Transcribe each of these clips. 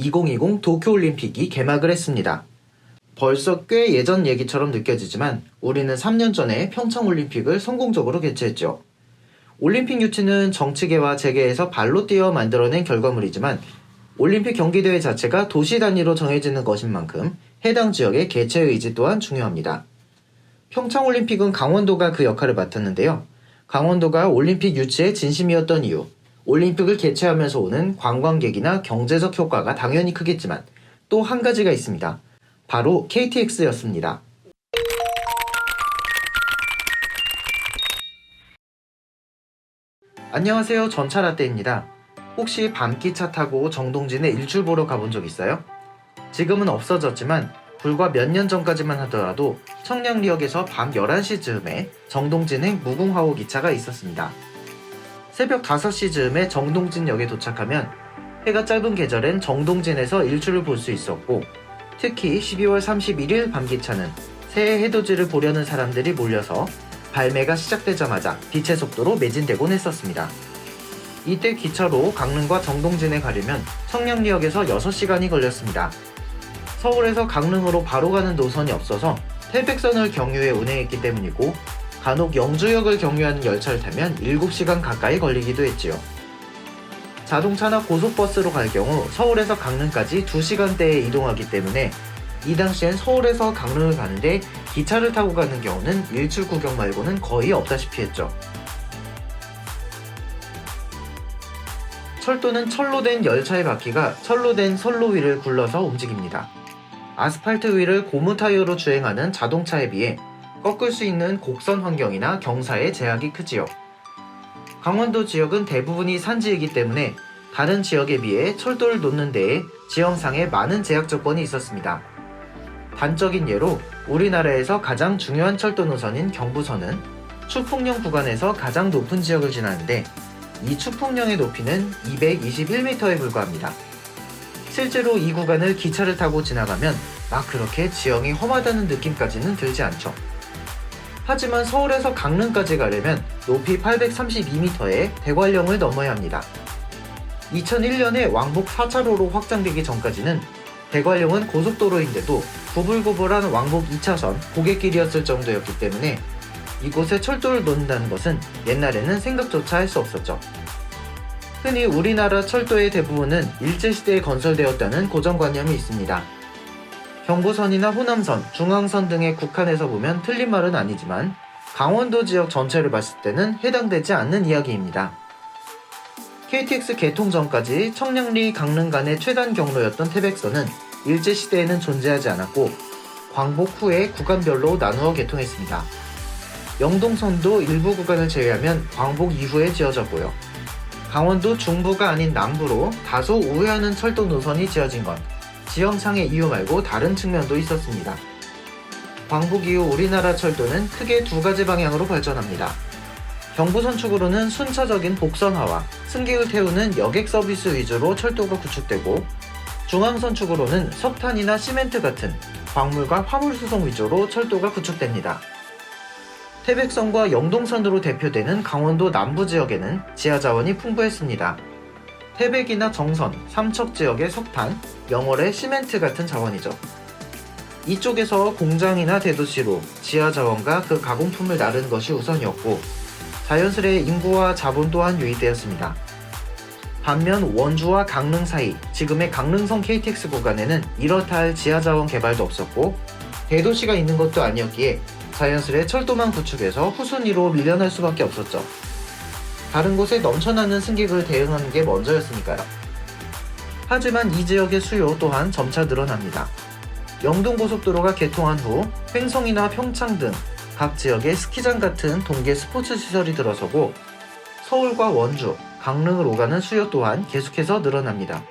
2020 도쿄올림픽이 개막을 했습니다. 벌써 꽤 예전 얘기처럼 느껴지지만 우리는 3년 전에 평창올림픽을 성공적으로 개최했죠. 올림픽 유치는 정치계와 재계에서 발로 뛰어 만들어낸 결과물이지만 올림픽 경기대회 자체가 도시 단위로 정해지는 것인 만큼 해당 지역의 개최 의지 또한 중요합니다. 평창올림픽은 강원도가 그 역할을 맡았는데요. 강원도가 올림픽 유치에 진심이었던 이유, 올림픽을 개최하면서 오는 관광객이나 경제적 효과가 당연히 크겠지만 또 한 가지가 있습니다. 바로 KTX였습니다. 안녕하세요. 전차라떼입니다. 혹시 밤기차 타고 정동진에 일출 보러 가본 적 있어요? 지금은 없어졌지만 불과 몇 년 전까지만 하더라도 청량리역에서 밤 11시쯤에 정동진행 무궁화호 기차가 있었습니다. 새벽 5시쯤에 정동진역에 도착하면 해가 짧은 계절엔 정동진에서 일출을 볼 수 있었고 특히 12월 31일 밤기차는 새해 해돋이를 보려는 사람들이 몰려서 발매가 시작되자마자 빛의 속도로 매진되곤 했었습니다. 이때 기차로 강릉과 정동진에 가려면 청량리역에서 6시간이 걸렸습니다. 서울에서 강릉으로 바로 가는 노선이 없어서 태백선을 경유해 운행했기 때문이고 간혹 영주역을 경유하는 열차를 타면 7시간 가까이 걸리기도 했지요. 자동차나 고속버스로 갈 경우 서울에서 강릉까지 2시간대에 이동하기 때문에 이 당시엔 서울에서 강릉을 가는데 기차를 타고 가는 경우는 일출 구경 말고는 거의 없다시피 했죠. 철도는 철로 된 열차의 바퀴가 철로 된 선로 위를 굴러서 움직입니다. 아스팔트 위를 고무 타이어로 주행하는 자동차에 비해 꺾을 수 있는 곡선 환경이나 경사의 제약이 크지요. 강원도 지역은 대부분이 산지이기 때문에 다른 지역에 비해 철도를 놓는 데에 지형상에 많은 제약 조건이 있었습니다. 단적인 예로 우리나라에서 가장 중요한 철도 노선인 경부선은 추풍령 구간에서 가장 높은 지역을 지나는데 이 추풍령의 높이는 221m에 불과합니다. 실제로 이 구간을 기차를 타고 지나가면 막 그렇게 지형이 험하다는 느낌까지는 들지 않죠. 하지만 서울에서 강릉까지 가려면 높이 832m의 대관령을 넘어야 합니다. 2001년에 왕복 4차로로 확장되기 전까지는 대관령은 고속도로인데도 구불구불한 왕복 2차선 고갯길이었을 정도였기 때문에 이곳에 철도를 놓는다는 것은 옛날에는 생각조차 할 수 없었죠. 흔히 우리나라 철도의 대부분은 일제시대에 건설되었다는 고정관념이 있습니다. 경부선이나 호남선, 중앙선 등의 국한에서 보면 틀린 말은 아니지만 강원도 지역 전체를 봤을 때는 해당되지 않는 이야기입니다. KTX 개통 전까지 청량리 강릉 간의 최단 경로였던 태백선은 일제시대에는 존재하지 않았고 광복 후에 구간별로 나누어 개통했습니다. 영동선도 일부 구간을 제외하면 광복 이후에 지어졌고요. 강원도 중부가 아닌 남부로 다소 우회하는 철도 노선이 지어진 건 지형상의 이유 말고 다른 측면도 있었습니다. 광복 이후 우리나라 철도는 크게 두 가지 방향으로 발전합니다. 경부선 축으로는 순차적인 복선화와 승객을 태우는 여객 서비스 위주로 철도가 구축되고 중앙선 축으로는 석탄이나 시멘트 같은 광물과 화물 수송 위주로 철도가 구축됩니다. 태백선과 영동선으로 대표되는 강원도 남부 지역에는 지하자원이 풍부했습니다. 태백이나 정선, 삼척 지역의 석탄, 영월의 시멘트 같은 자원이죠. 이쪽에서 공장이나 대도시로 지하자원과 그 가공품을 나르는 것이 우선이었고 자연스레 인구와 자본 또한 유입되었습니다. 반면 원주와 강릉 사이, 지금의 강릉선 KTX 구간에는 이렇다 할 지하자원 개발도 없었고 대도시가 있는 것도 아니었기에 자연스레 철도만 구축해서 후순위로 밀려날 수밖에 없었죠. 다른 곳에 넘쳐나는 승객을 대응하는 게 먼저였으니까요. 하지만 이 지역의 수요 또한 점차 늘어납니다. 영동고속도로가 개통한 후 횡성이나 평창 등 각 지역에 스키장 같은 동계 스포츠 시설이 들어서고 서울과 원주, 강릉을 오가는 수요 또한 계속해서 늘어납니다.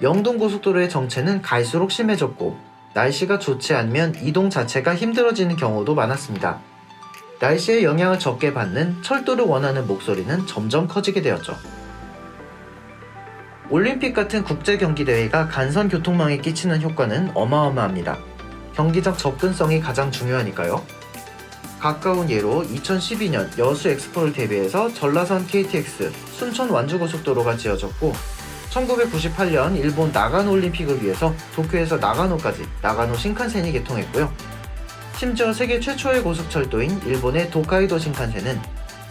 영동고속도로의 정체는 갈수록 심해졌고 날씨가 좋지 않으면 이동 자체가 힘들어지는 경우도 많았습니다. 날씨의 영향을 적게 받는 철도를 원하는 목소리는 점점 커지게 되었죠. 올림픽 같은 국제경기대회가 간선 교통망에 끼치는 효과는 어마어마합니다. 경기적 접근성이 가장 중요하니까요. 가까운 예로 2012년 여수 엑스포를 대비해서 전라선 KTX, 순천 완주고속도로가 지어졌고 1998년 일본 나가노 올림픽을 위해서 도쿄에서 나가노까지 나가노 신칸센이 개통했고요. 심지어 세계 최초의 고속철도인 일본의 도카이도 신칸센은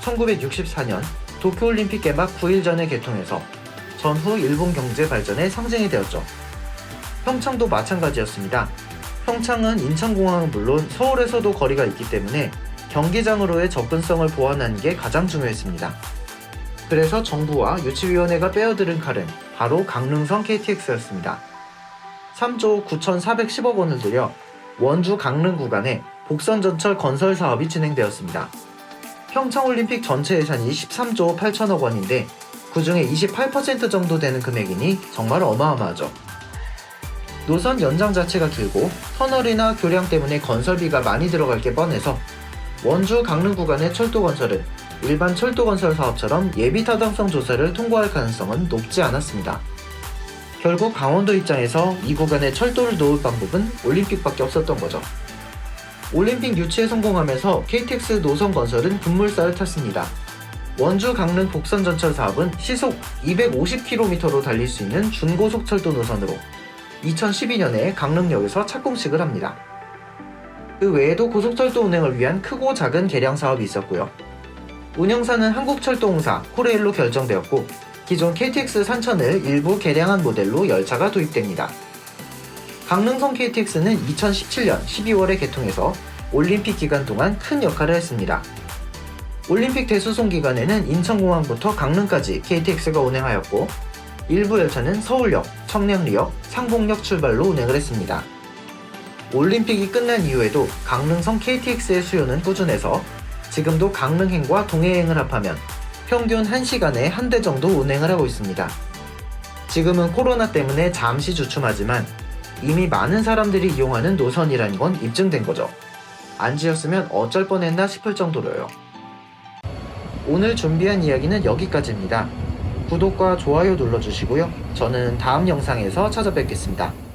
1964년 도쿄올림픽 개막 9일 전에 개통해서 전후 일본 경제 발전의 상징이 되었죠. 평창도 마찬가지였습니다. 평창은 인천공항은 물론 서울에서도 거리가 있기 때문에 경기장으로의 접근성을 보완하는 게 가장 중요했습니다. 그래서 정부와 유치위원회가 빼어들은 칼은 바로 강릉선 KTX였습니다. 3조 9,410억 원을 들여 원주 강릉 구간에 복선전철 건설 사업이 진행되었습니다. 평창올림픽 전체 예산이 13조 8천억 원인데 그 중에 28% 정도 되는 금액이니 정말 어마어마하죠. 노선 연장 자체가 길고 터널이나 교량 때문에 건설비가 많이 들어갈 게 뻔해서 원주 강릉 구간의 철도 건설은 일반 철도 건설 사업처럼 예비 타당성 조사를 통과할 가능성은 높지 않았습니다. 결국 강원도 입장에서 이 구간에 철도를 놓을 방법은 올림픽밖에 없었던 거죠. 올림픽 유치에 성공하면서 KTX 노선 건설은 급물살을 탔습니다. 원주 강릉 복선 전철 사업은 시속 250km로 달릴 수 있는 준고속철도 노선으로 2012년에 강릉역에서 착공식을 합니다. 그 외에도 고속철도 운행을 위한 크고 작은 개량 사업이 있었고요. 운영사는 한국철도공사 코레일로 결정되었고 기존 KTX 산천을 일부 개량한 모델로 열차가 도입됩니다. 강릉선 KTX는 2017년 12월에 개통해서 올림픽 기간 동안 큰 역할을 했습니다. 올림픽 대수송 기간에는 인천공항부터 강릉까지 KTX가 운행하였고 일부 열차는 서울역, 청량리역, 상봉역 출발로 운행을 했습니다. 올림픽이 끝난 이후에도 강릉선 KTX의 수요는 꾸준해서 지금도 강릉행과 동해행을 합하면 평균 1시간에 한 대 정도 운행을 하고 있습니다. 지금은 코로나 때문에 잠시 주춤하지만 이미 많은 사람들이 이용하는 노선이라는 건 입증된 거죠. 안 지었으면 어쩔 뻔했나 싶을 정도로요. 오늘 준비한 이야기는 여기까지입니다. 구독과 좋아요 눌러주시고요. 저는 다음 영상에서 찾아뵙겠습니다.